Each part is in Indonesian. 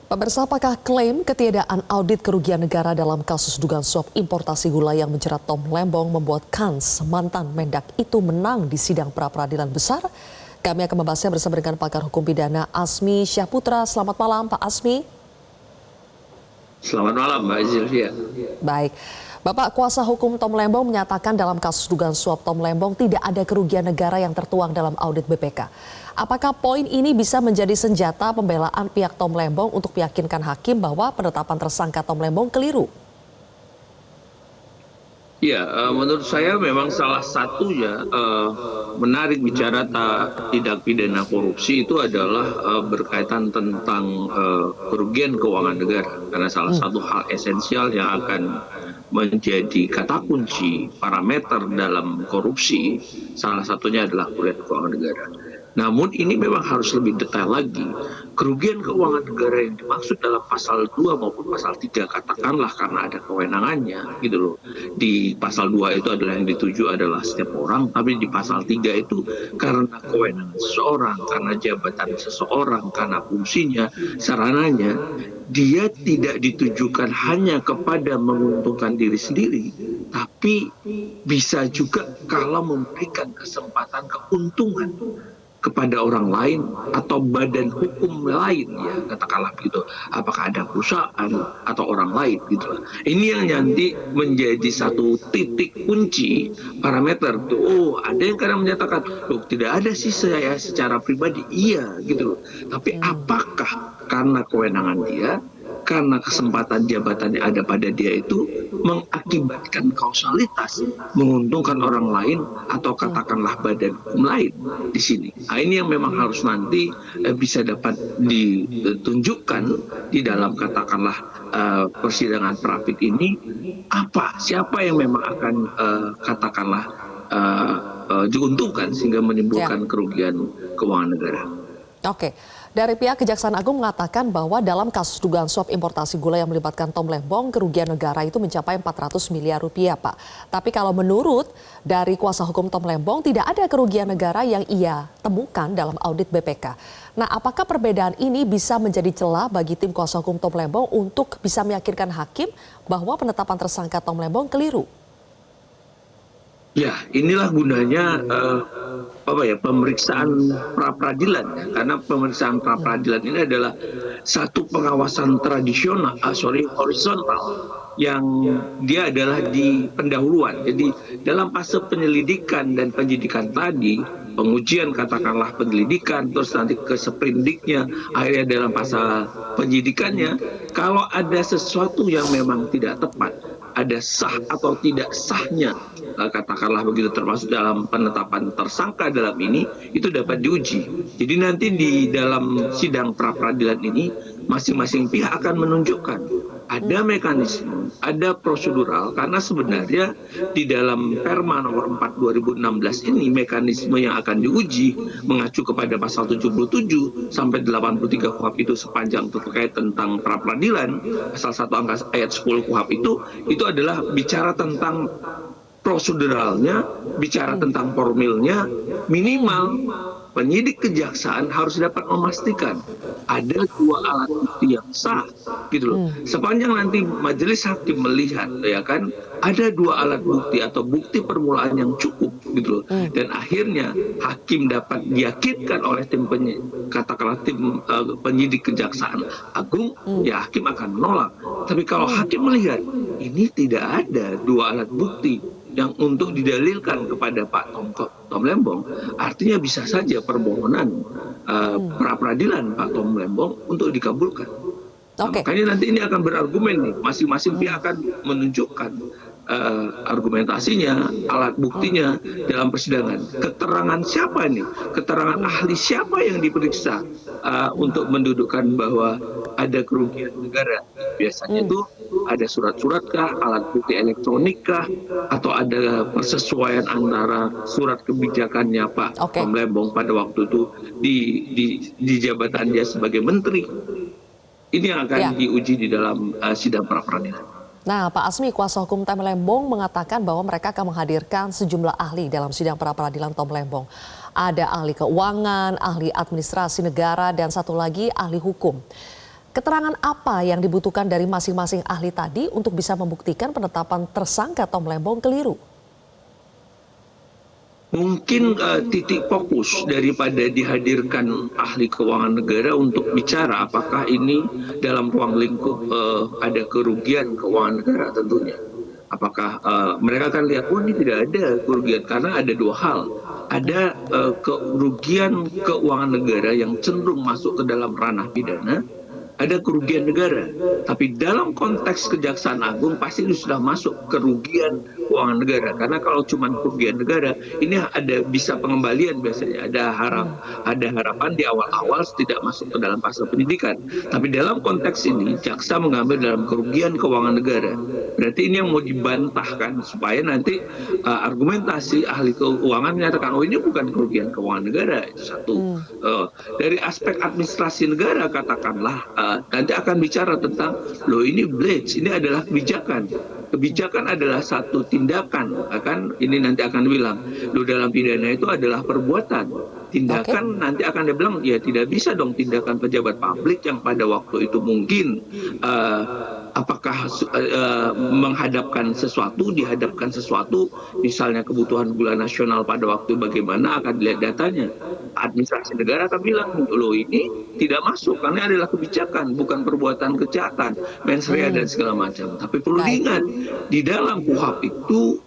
Pemirsa, apakah klaim ketiadaan audit kerugian negara dalam kasus dugaan suap importasi gula yang menjerat Tom Lembong membuat Kans, mantan Mendak itu menang di sidang pra-peradilan besar? Kami akan membahasnya bersama dengan pakar hukum pidana Asmi Syahputra. Selamat malam, Pak Asmi. Selamat malam, Mbak Zilvia. Baik. Bapak, kuasa hukum Tom Lembong menyatakan dalam kasus dugaan suap Tom Lembong tidak ada kerugian negara yang tertuang dalam audit BPK. Apakah poin ini bisa menjadi senjata pembelaan pihak Tom Lembong untuk meyakinkan hakim bahwa penetapan tersangka Tom Lembong keliru? Ya, menurut saya memang salah satunya menarik bicara tindak pidana korupsi itu adalah berkaitan tentang kerugian keuangan negara. Karena salah satu hal esensial yang akan menjadi kata kunci parameter dalam korupsi, salah satunya adalah kerugian keuangan negara. Namun ini memang harus lebih detail lagi. Kerugian keuangan negara yang dimaksud dalam pasal 2 maupun pasal 3 katakanlah karena ada kewenangannya gitu loh. Di pasal 2 itu adalah yang dituju adalah setiap orang, tapi di pasal 3 itu karena kewenangan seseorang, karena jabatan seseorang, karena fungsinya, sarananya, dia tidak ditujukan hanya kepada menguntungkan diri sendiri, tapi bisa juga kalau memberikan kesempatan keuntungan kepada orang lain atau badan hukum lain, ya katakanlah begitu, apakah ada perusahaan atau orang lain gitu. Ini yang nanti menjadi satu titik kunci parameter tuh. Oh, ada yang kadang menyatakan loh tidak ada sih saya secara pribadi, iya gitu loh, tapi apakah karena kewenangan dia, karena kesempatan jabatan yang ada pada dia itu mengakibatkan kausalitas menguntungkan orang lain atau katakanlah badan hukum lain di sini. Nah, ini yang memang harus nanti bisa dapat ditunjukkan di dalam katakanlah persidangan pra-pid ini, siapa yang memang akan katakanlah diuntungkan sehingga menimbulkan kerugian keuangan negara. Oke. Dari pihak Kejaksaan Agung mengatakan bahwa dalam kasus dugaan suap importasi gula yang melibatkan Tom Lembong, kerugian negara itu mencapai 400 miliar rupiah, Pak. Tapi kalau menurut dari kuasa hukum Tom Lembong, tidak ada kerugian negara yang ia temukan dalam audit BPK. Nah, apakah perbedaan ini bisa menjadi celah bagi tim kuasa hukum Tom Lembong untuk bisa meyakinkan hakim bahwa penetapan tersangka Tom Lembong keliru? Ya, inilah gunanya pemeriksaan pra-peradilan, ya. Karena pemeriksaan pra-peradilan ini adalah satu pengawasan horizontal yang dia adalah di pendahuluan. Jadi dalam fase penyelidikan dan penyidikan tadi, pengujian katakanlah penyelidikan, terus nanti ke sprindiknya, akhirnya dalam fase penyidikannya, kalau ada sesuatu yang memang tidak tepat, ada sah atau tidak sahnya, katakanlah begitu, termasuk dalam penetapan tersangka dalam ini, itu dapat diuji. Jadi nanti di dalam sidang pra-peradilan ini, masing-masing pihak akan menunjukkan ada mekanisme, ada prosedural, karena sebenarnya di dalam Perma nomor 4 2016 ini mekanisme yang akan diuji mengacu kepada pasal 77 sampai 83 KUHP itu sepanjang terkait tentang pra-peradilan, pasal 1 angka ayat 10 KUHP itu adalah bicara tentang proseduralnya, bicara tentang formilnya, minimal penyidik kejaksaan harus dapat memastikan ada dua alat bukti yang sah gitu loh. Sepanjang nanti majelis hakim melihat, ya kan, ada dua alat bukti atau bukti permulaan yang cukup gitu loh, dan akhirnya hakim dapat diyakinkan oleh tim penyidik kejaksaan agung, ya hakim akan menolak. Tapi kalau hakim melihat ini tidak ada dua alat bukti yang untuk didalilkan kepada Pak Tom Lembong, artinya bisa saja permohonan pra-peradilan Pak Tom Lembong untuk dikabulkan. Nah, makanya nanti ini akan berargumen nih, masing-masing pihak akan menunjukkan argumentasinya, alat buktinya dalam persidangan. Keterangan siapa nih? Keterangan ahli siapa yang diperiksa untuk mendudukkan bahwa ada kerugian negara? Biasanya itu ada surat-surat kah, alat bukti elektronik kah, atau ada persesuaian antara surat kebijakannya Pak Tom Lembong pada waktu itu di jabatan dia sebagai menteri. Ini yang akan diuji di dalam sidang pra-peradilan. Nah, Pak Asmi, kuasa hukum Tom Lembong mengatakan bahwa mereka akan menghadirkan sejumlah ahli dalam sidang pra-peradilan Tom Lembong. Ada ahli keuangan, ahli administrasi negara, dan satu lagi ahli hukum. Keterangan apa yang dibutuhkan dari masing-masing ahli tadi untuk bisa membuktikan penetapan tersangka Tom Lembong keliru? Mungkin titik fokus daripada dihadirkan ahli keuangan negara untuk bicara apakah ini dalam ruang lingkup ada kerugian keuangan negara tentunya. Apakah mereka akan lihat, oh ini tidak ada kerugian karena ada dua hal. Ada kerugian keuangan negara yang cenderung masuk ke dalam ranah pidana, ada kerugian negara. Tapi dalam konteks Kejaksaan Agung pasti itu sudah masuk kerugian keuangan negara. Karena kalau cuma kerugian negara, ini ada bisa pengembalian biasanya. Ada harapan di awal-awal tidak masuk ke dalam fase penyidikan. Tapi dalam konteks ini, jaksa mengambil dalam kerugian keuangan negara. Berarti ini yang mau dibantahkan supaya nanti argumentasi ahli keuangan menyatakan, oh ini bukan kerugian keuangan negara. Itu satu. Dari aspek administrasi negara katakanlah, nanti akan bicara tentang, loh ini blades, ini adalah kebijakan. Kebijakan adalah satu tindakan, ini nanti akan bilang, loh dalam pidana itu adalah perbuatan. Tindakan nanti akan dia bilang, ya tidak bisa dong tindakan pejabat publik yang pada waktu itu mungkin apakah dihadapkan sesuatu, misalnya kebutuhan gula nasional pada waktu bagaimana akan dilihat datanya. Administrasi negara akan bilang, loh ini tidak masuk karena adalah kebijakan, bukan perbuatan kejahatan, mens rea dan segala macam. Tapi perlu diingat, di dalam KUHP itu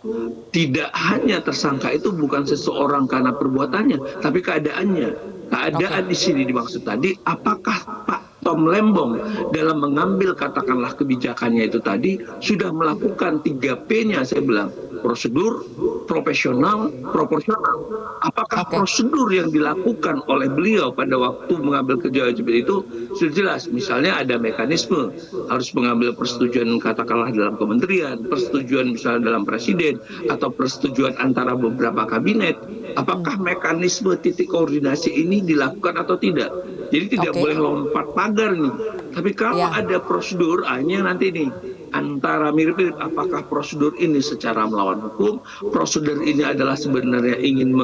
tidak hanya tersangka itu bukan seseorang karena perbuatannya, tapi keadaannya. Keadaan di sini dimaksud tadi, apakah Pak Tom Lembong dalam mengambil katakanlah kebijakannya itu tadi sudah melakukan 3P-nya saya bilang, prosedur, profesional, proporsional. Apakah prosedur yang dilakukan oleh beliau pada waktu mengambil kewajiban itu sudah jelas. Misalnya ada mekanisme, harus mengambil persetujuan katakanlah dalam kementerian, persetujuan misalnya dalam presiden, atau persetujuan antara beberapa kabinet. Apakah mekanisme titik koordinasi ini dilakukan atau tidak? Jadi tidak boleh lompat pagar nih. Tapi kalau ada prosedur, hanya nanti nih antara mirip-mirip, apakah prosedur ini secara melawan hukum, prosedur ini adalah sebenarnya ingin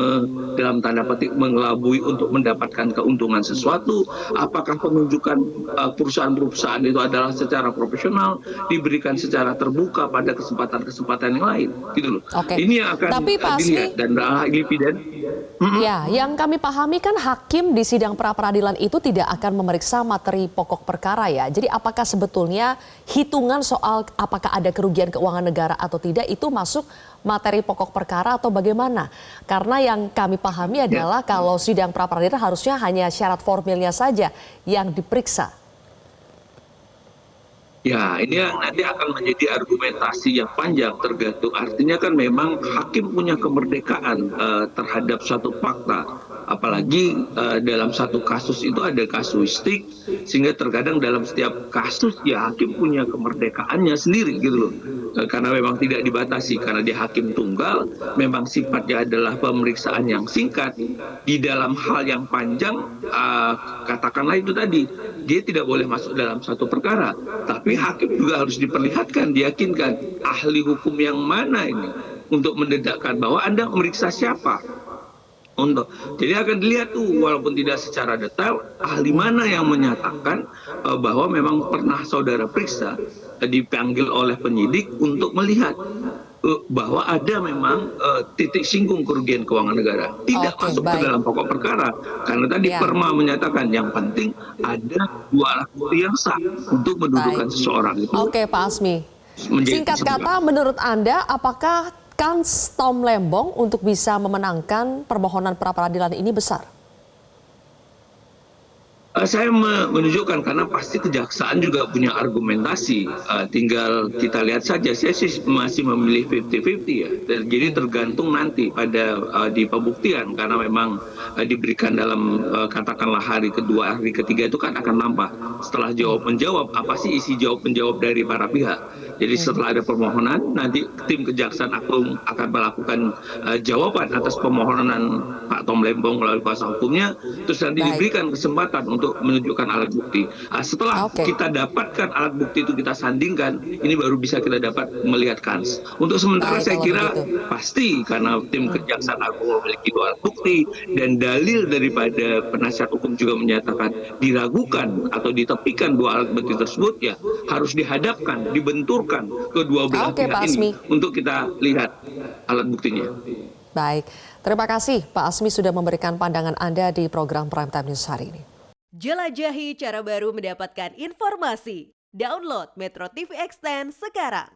dalam tanda petik mengelabui untuk mendapatkan keuntungan sesuatu, apakah penunjukan perusahaan-perusahaan itu adalah secara profesional, diberikan secara terbuka pada kesempatan-kesempatan yang lain, gitu loh. Ini yang akan dilihat dan ahli pidana. Ya, yang kami pahami kan hakim di sidang pra-peradilan itu tidak akan memeriksa materi pokok perkara ya. Jadi apakah sebetulnya hitungan soal apakah ada kerugian keuangan negara atau tidak itu masuk materi pokok perkara atau bagaimana? Karena yang kami pahami adalah kalau sidang pra-peradilan harusnya hanya syarat formilnya saja yang diperiksa. Ya, ini yang nanti akan menjadi argumentasi yang panjang tergantung. Artinya kan memang hakim punya kemerdekaan terhadap satu fakta. Apalagi dalam satu kasus itu ada kasuistik, sehingga terkadang dalam setiap kasus ya hakim punya kemerdekaannya sendiri gitu loh. Karena memang tidak dibatasi, karena dia hakim tunggal, memang sifatnya adalah pemeriksaan yang singkat. Di dalam hal yang panjang, katakanlah itu tadi, dia tidak boleh masuk dalam satu perkara. Tapi hakim juga harus diperlihatkan, diyakinkan ahli hukum yang mana ini untuk mendedakkan bahwa Anda memeriksa siapa. Jadi akan dilihat tuh walaupun tidak secara detail ahli mana yang menyatakan bahwa memang pernah saudara periksa, dipanggil oleh penyidik untuk melihat bahwa ada memang titik singgung kerugian keuangan negara. Tidak masuk ke dalam pokok perkara. Karena tadi Perma menyatakan yang penting ada dua alat bukti yang sah untuk mendudukan seseorang itu. Oke Pak Asmi, singkat kata menurut Anda apakah kans Tom Lembong untuk bisa memenangkan permohonan pra-peradilan ini besar? Saya menunjukkan karena pasti kejaksaan juga punya argumentasi. Tinggal kita lihat saja. Saya sih masih memilih 50-50 ya. Jadi tergantung nanti pada di pembuktian karena memang diberikan dalam katakanlah hari kedua, hari ketiga itu kan akan nampak. Setelah jawab menjawab, apa sih isi jawab menjawab dari para pihak. Jadi setelah ada permohonan, nanti tim Kejaksaan Agung akan melakukan jawaban atas permohonan Pak Tom Lembong melalui kuasa hukumnya, terus nanti diberikan kesempatan untuk untuk menunjukkan alat bukti. Setelah Oke. kita dapatkan alat bukti itu, kita sandingkan, ini baru bisa kita dapat melihat kans. Untuk sementara Baik, saya kalau kira begitu. pasti, karena tim Kejaksaan Agung memiliki dua alat bukti dan dalil daripada penasihat hukum juga menyatakan diragukan atau ditepikan dua alat bukti tersebut, ya harus dihadapkan, dibenturkan kedua belah Oke, pihak Pak ini Asmi. untuk kita lihat alat buktinya. Baik, terima kasih Pak Asmi sudah memberikan pandangan Anda di program Prime Time News hari ini. Jelajahi cara baru mendapatkan informasi. Download Metro TV Extend sekarang.